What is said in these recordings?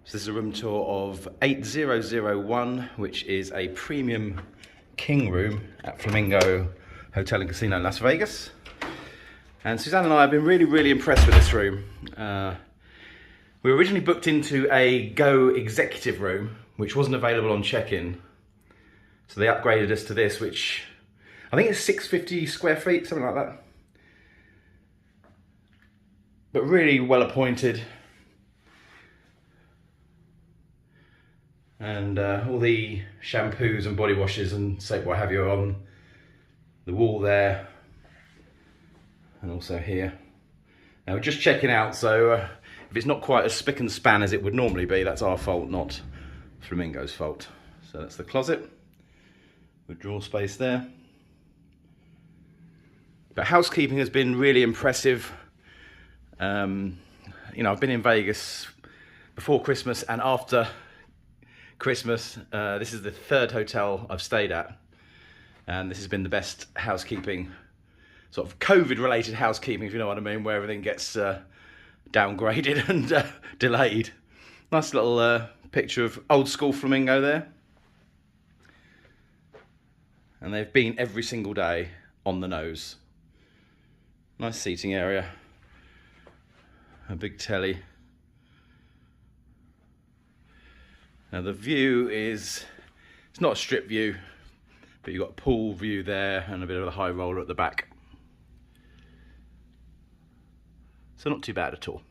So this is a room tour of 8001, which is a premium king room at Flamingo Hotel and Casino in Las Vegas. And Suzanne and I have been really impressed with this room. We were originally booked into a Go executive room, which wasn't available on check-in. So they upgraded us to this, which I think it's 650 square feet, something like that. But really well appointed. And all the shampoos and body washes and soap what have you are on the wall there. And also here. Now we're just checking out, so if it's not quite as spick and span as it would normally be, that's our fault, not Flamingo's fault. So that's the closet with drawer space there. But housekeeping has been really impressive. You know, I've been in Vegas before Christmas and after Christmas. This is the third hotel I've stayed at, and this has been the best housekeeping, sort of COVID related housekeeping, if you know what I mean, where everything gets downgraded and delayed. Nice little picture of old school Flamingo there. And they've been every single day on the nose. Nice seating area. A big telly. Now the view is, it's not a strip view, but you've got a pool view there and a bit of a high roller at the back. So not too bad at all.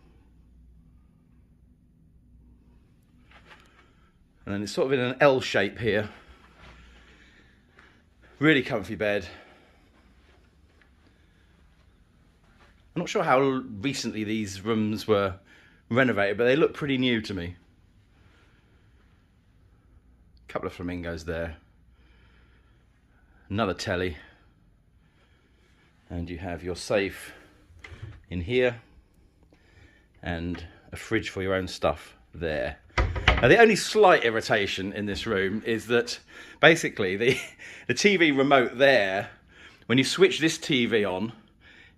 And then it's sort of in an L shape here. Really comfy bed. I'm not sure how recently these rooms were renovated, but they look pretty new to me. Couple of flamingos there. Another telly. And you have your safe in here. And a fridge for your own stuff there. Now the only slight irritation in this room is that basically the TV remote there, when you switch this TV on,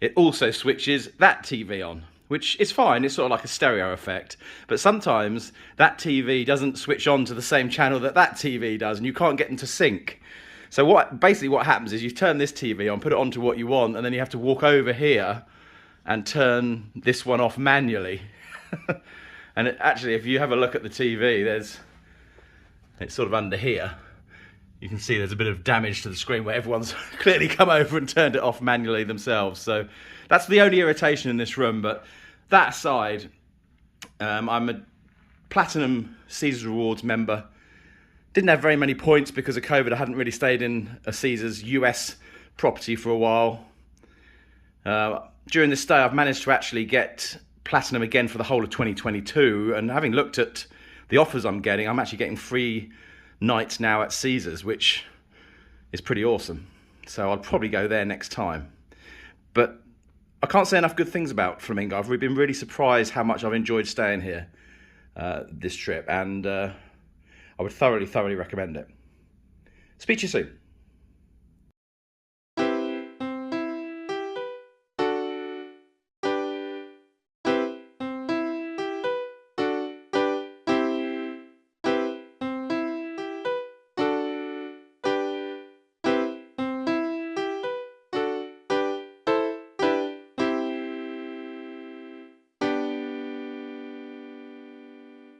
it also switches that TV on, which is fine. It's sort of like a stereo effect. But sometimes that TV doesn't switch on to the same channel that that TV does, and you can't get them to sync. So basically what happens is you turn this TV on, put it onto what you want, and then you have to walk over here and turn this one off manually. And actually, if you have a look at the TV, it's sort of under here. You can see there's a bit of damage to the screen where everyone's clearly come over and turned it off manually themselves. So that's the only irritation in this room. But that aside, I'm a Platinum Caesars Rewards member. Didn't have very many points because of COVID. I hadn't really stayed in a Caesars US property for a while. During this stay, I've managed to actually get Platinum again for the whole of 2022. And having looked at the offers I'm getting, I'm actually getting free nights now at Caesars, which is pretty awesome. So I'll probably go there next time. But I can't say enough good things about Flamingo. I've been really surprised how much I've enjoyed staying here this trip, and I would thoroughly recommend it. Speak to you soon.